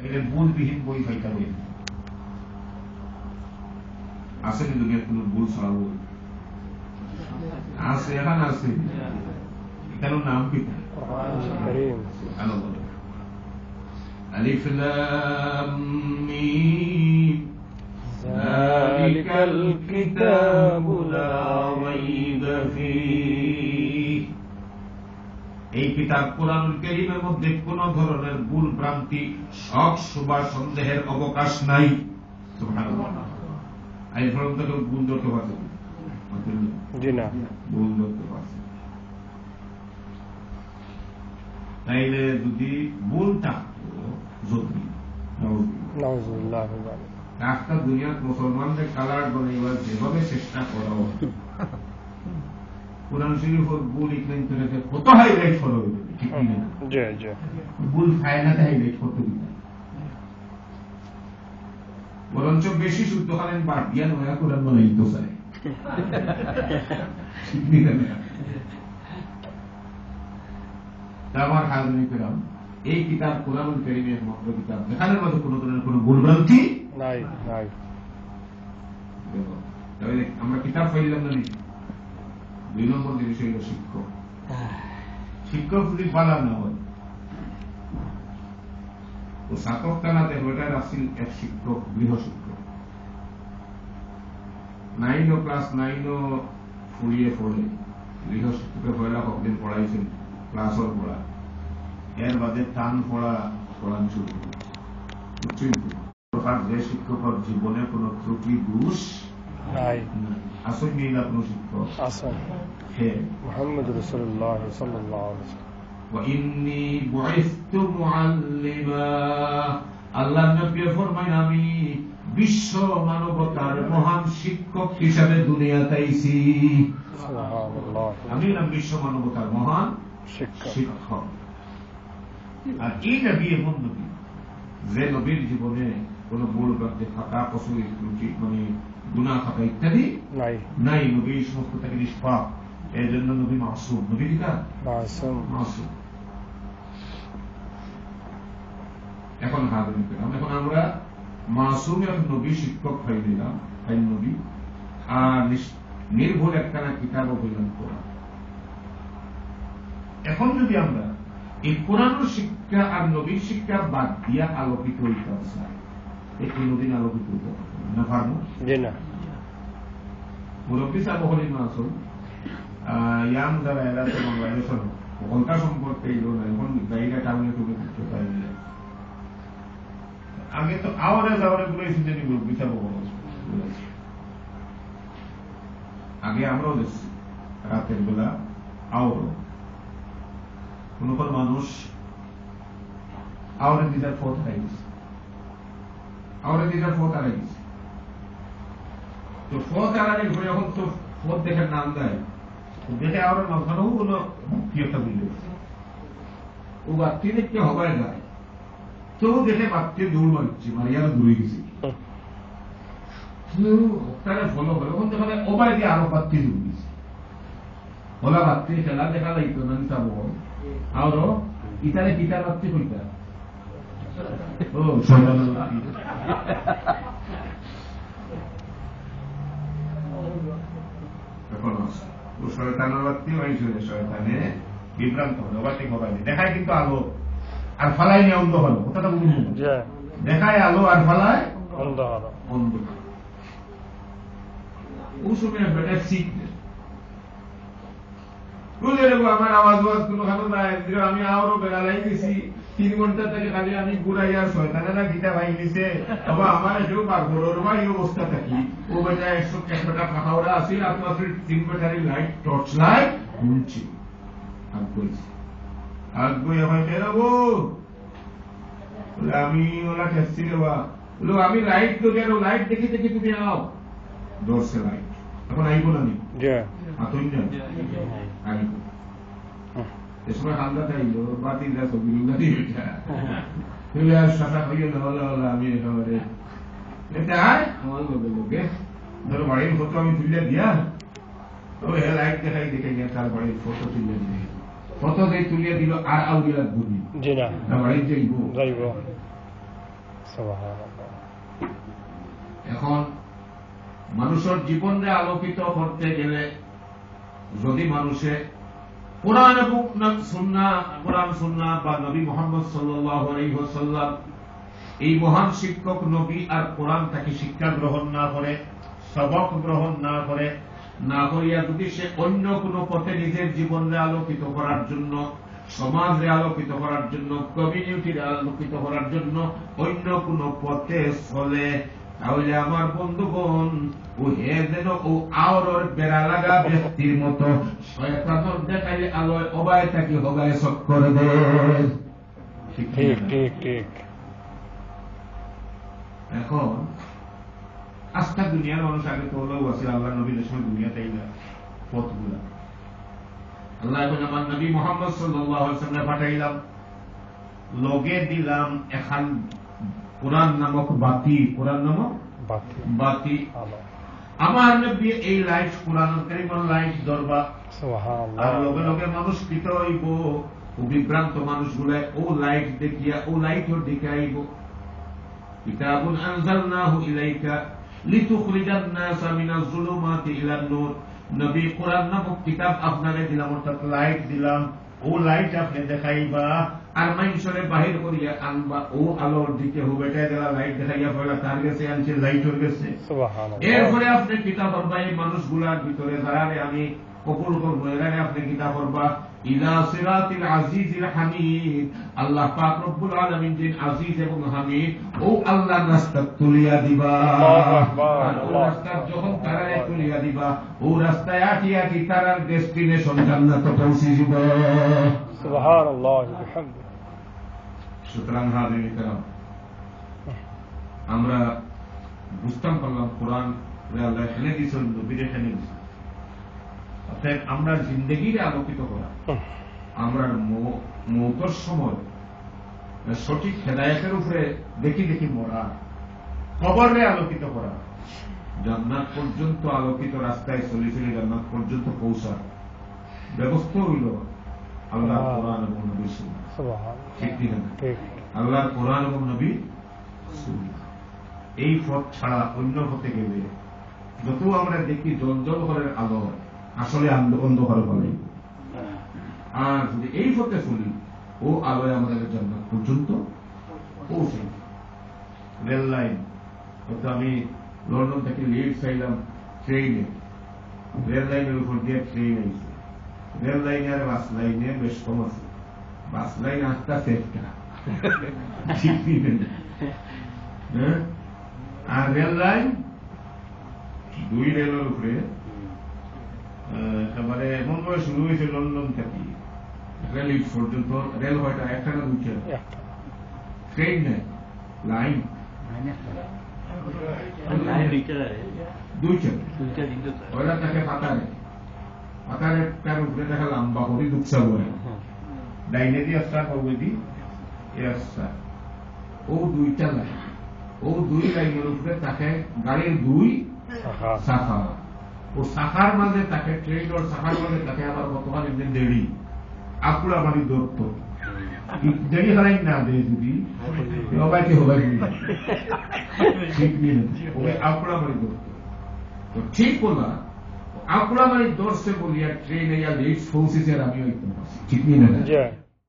এটা ভুলবিহীন বই ফাইটা বই আসেনি দুনিয়ার কোন ভুল ছাড়া বই আছে, এখন আছে, কেন নাম কি আলিফ লাম মিম যালিকাল কিতাবু লা রাইবা ফীহ। এই কিতাব কোরআনুল কারীমের মধ্যে কোন ধরনের ভুল ভ্রান্তি, শক শুভা সন্দেহের অবকাশ নাই। সুবহানাল্লাহ। আই ফরম তো ভুল ধরতে পারছে জি না, ভুল ধরতে পারছে। তাইলে যদি ভুল থাকতো, যদি একটা দুনিয়ার মুসলমানদের কালার বানাইবার যেভাবে চেষ্টা করা হতো, কোরআন শরীফের ভুল ইকলেন করে কত হাইলাইট করা হইবে, ঠিক না? ভুল ফায়নাতে হাইলাইট করতে দিতে, বরঞ্চ বেশি শুদ্ধ হলেন বাদ দিয়া নয়া কোরআন বানাইতে চায়। আমার হাজরিন কিরাম, এই কিতাব কোরআনুল কারীমের মাত্র কিতাব, যেখানের মধ্যে কোন ধরনের কোন ভুলভ্রান্তি নাই। আমরা কিতাব পাইলাম না, 2 নম্বর জিনিস হইল শিক্ষক। শিক্ষক যদি পালা না হয়, তো ছাত্র টানাতে ওটার আসিল এক শিক্ষক, গৃহ শিক্ষক। 9 ক্লাস 9 ফুরিয়ে পড়ে গৃহ শিক্ষকের পয়লা কতদিন পড়াইছেন, ক্লাসর পড়া, এর বাদে টান পড়ান শুরু করে। যে শিক্ষকের জীবনে কোন ত্রুটি দোষ আসল নেই না, কোন শিক্ষক মুহাম্মদ রাসূলুল্লাহ সাল্লাল্লাহু আলাইহি ওয়াসাল্লাম। ওয়া ইন্নী বুইসতু মুআল্লিমা, আল্লাহর নবী ফরমায় আমি বিশ্ব মানবতার মহান শিক্ষক হিসাবে দুনিয়াতে আইছি। সুবহানাল্লাহ। আমি না বিশ্ব মানবতার মহান শিক্ষক। আর এই নবী এমন নবী যে নবীর জীবনে কোন ভুল ভ্রান্তি, ফাঁকা কসুর, ত্রুটি, মানে গুনাহ খাতা ইত্যাদি নাই। নবী সমস্ত থেকে নিষ্পাপ, এই জন্য নবী মাসুম। নবী কিনা মাসুম। এখন হাজরিন কিরাম, এখন আমরা মাসুম এবং নবী শিক্ষক পাই দিলাম, তাই নবী আর নির্ভুল একখানা কিতাব হইলাম কোরআন। এখন যদি আমরা এই কোরআনের শিক্ষা আর নবীর শিক্ষা বাদ দিয়া আলোকিত হইতে চাই, এই কোনদিন আলোকিত হইতে না পারবো না। মুরব্বী সাহেব হলেন মাসুম, ইয়াম যারা এরা তো বাংলাদেশের কলকা সম্পর্কে এলো না, এখন গাড়িটা টাউনে তুলে দিতে পারলে। আগে তো আওয়ারে যাওয়ারে গুলো জানি মুরব্বী সাহেব আগে আমরাও দেখছি রাতের বেলা আওয়ারও কোন কোন মানুষ আওয়ারে দিদার ফোট হারাই গেছে, আওয়ারে দিদার ফোট হারাই গেছে। তো ফোট হারানি ঘুরে এখন তো ফোট দেখে নাম দেয়, দেখে আওয়ারের মাঝখানেও কোনো কি একটা বুঝলে ও বাত্তি দেখতে হবায় যায়, তো দেখে বাত্তি দৌড় মারছে, মারিয়ারা দূরে গেছে। ফলো করে ওখান থেকে ওবায় দিয়ে আরো বাত্তি দৌড় গেছে, ওলা বাত্তি খেলা দেখা যাইতো না নিতাম। আরো ইতারে পিতার বাত্তি কইতা ও শয়তানের বাত্তি হয়েছিল, শয়তানে বিভ্রান্ত হলো, বাতি খবর দেখায় কিন্তু আলো আর ফালাই নিয়ে অন্ধ হলো। কথাটা বুঝুন, দেখায় আলো আর ফালায় অন্ধ। ও সময় বেটা শিখবে আমার আওয়াজ কোনো আমি আরো বেড়ালাই গেছি 3 ঘন্টা থেকে খালি আমি ঘুরাইয়া শয়তানেরা গীতা ভাই নিছে, বাবা আমার এটাও পাগড়ের ভাই অবস্থা থাকি ও বেটা 100 ফাঁকা ওরা আসি আপনার 3 ব্যাটারি লাইট টর্চ লাইট ঘুমছি আগুই হয় বেরোবো আমি ওলা খেসছি দেওয়া বলো আমি লাইট তো গেল, লাইট দেখি দেখি তুমি আও দর্শে লাইট এখন আইবো না আতই না আইবো এ সময় হামলা খাইলো বাতিলরা ছবি সাথা খাইয়ে হলে হলে আমি একেবারে এটা আয় আমার লোকে লোকে ধরো বাড়ির ফটো আমি তুলে দিয়া ও হে লাইট দেখাই দেখে গিয়ে তার বাড়ির ফটো তুলে দিয়ে ফটো দিয়ে তুলিয়ে দিল আর আউলিয়া ঘুরি বাড়ির যাইব এখন মানুষের জীবনে আলোকিত করতে গেলে যদি মানুষে কোরআন এবং কোরআন সুন্নাহ বা নবী মুহাম্মদ সাল্লাল্লাহু আলাইহি ওয়াসাল্লাম এই মহান শিক্ষক নবী আর কোরআন তাকে শিক্ষা গ্রহণ না করে, সবক গ্রহণ না করে, না করিয়া যদি সে অন্য কোন পথে নিজের জীবনকে আলোকিত করার জন্য, সমাজে আলোকিত করার জন্য, কমিউনিটির আলোকিত করার জন্য অন্য কোন পথে চলে, তাহলে আমার বন্ধুগণ ও হে যেন ও আওরর বেড়া লাগা ব্যক্তির মতো শয়তানের দেখাইলে আলোয় অবায় থাকি হগায় সব করে দে। ঠিক ঠিক ঠিক। এখন আস্থা দুনিয়ার মানুষ আগে তো হলেও আছে আল্লাহ নবীর সময় দুনিয়াতে পথগুলা আল্লাহ এখন আমার নবী মুহাম্মদ সাল্লাল্লাহু আলাইহি ওয়াসাল্লাম পাঠাইলাম, লগে দিলাম এখন কোরআন নামক বাতি, কোরআন নামক বাতি। আমার নবী এই লাইট কোরআন কারীমের লাইট দরবা, আর লগে লগে মানুষ কৃত হইব, বিভ্রান্ত মানুষগুলা ও লাইট দেখিয়া ও লাইটের দিকে আইব। কিতাবুন আনজালনাহু ইলাইকা লিতুখরিজান নাসা মিনাজ যুলুমাতি ইলান নূর। নবী কোরআন নামক কিতাব আপনারে দিলাম, অর্থাৎ লাইট দিলাম, ও লাইট আপনি দেখাইবা আর মানুষরে বাহির করিয়া আনবা ও আলোর দিকে হবে। লাইট দেখাইয়া পড়া তার কাছে আনছে, লাইট হয়ে গেছে। এরপরে আপনি কিতাব পড়বা এই মানুষগুলার ভিতরে যারা আমি কবুল করবো, এরা আপনি কিতাব পড়বা ইলা সিরাতিল আজিজিল হামিদ। আল্লাহ পাক রব্বুল আলামিন যিনি আজিজ এবং হামিদ, ও আল্লাহ রাস্তা তুলিয়া দিবা। রাস্তা যখন তারারে তুলিয়া দিবা, ও রাস্তায় আটি আটি তারার ডেস্টিনেশন জান্নাতে পৌঁছে যাবে। সুবহানাল্লাহ ওয়া বিহামদিহি। সুতরাং হাজিরিন کرام, আমরা বুঝতাম পারলাম কোরআন আল্লাহ এখানে দিয়েছেন, নবীর এখানে দিয়েছেন। অর্থাৎ আমরা জিন্দগিরে আলোকিত করা, আমরা মৌতের সময় সঠিক হেদায়েতের উপরে দেখি দেখি মরা, কবরে আলোকিত করা, জান্নাত পর্যন্ত আলোকিত রাস্তায় চলে চলে জান্নাত পর্যন্ত পৌঁছার ব্যবস্থা হইল আল্লাহর কোরআন এবং নবীর সুন্নাহ। ঠিক না? আল্লাহর কোরআন এবং নবীর সুন্নাহ, এই পথ ছাড়া অন্য পথে গেলে যত আমরা দেখি জঞ্জল ঘরের আলো, আসলে অন্ধকার বলে। আর যদি এই পথে চলি, ও আলোয় আমাদের জান্নাত পর্যন্ত পৌঁছে। রেল লাইন, আমি লন্ডন থেকে লিড চাইলাম ট্রেনে, রেল লাইনের উপর দিয়ে ট্রেন আইছে। রেল লাইনে আর বাস লাইনে বেশ কম আছে, বাস লাইন আস্তে সেফটা, আর রেল লাইন দুই রেলের উপরে একেবারে এমন ভাবে শুরু হয়েছে লন্ডন থেকে রেল পর্যন্ত। রেল হয়তো একটা না দুইটা, ট্রেন নেই, লাইন দুইটা, ওরা তাকে পাতারে পাতারে তার উপরে দেখা লম্বা করে দুঃখা বলে ডাইনে দিয়ে আসা করবে দি এ আসা, ও দুইটা লাইন, ও দুই লাইনের উপরে তাকে গাড়ির দুই শাখা, ও শাখার মাঝে তাকে ট্রেন ওর শাখার মাঝে তাকে আবার বর্তমান একদিন দেরি আপুরা বাড়ি দৌড়ত দেরি হারাই না দেয় যদি সবাইকে হবাই ঠিক নেই, আপুরা বাড়ি দৌড়ত। তো ঠিক বলা আপুরা বাড়ি দৌড়ছে বলিয়া ট্রেন লেট পৌঁছেছে আর আমিও ঠিক নেই না।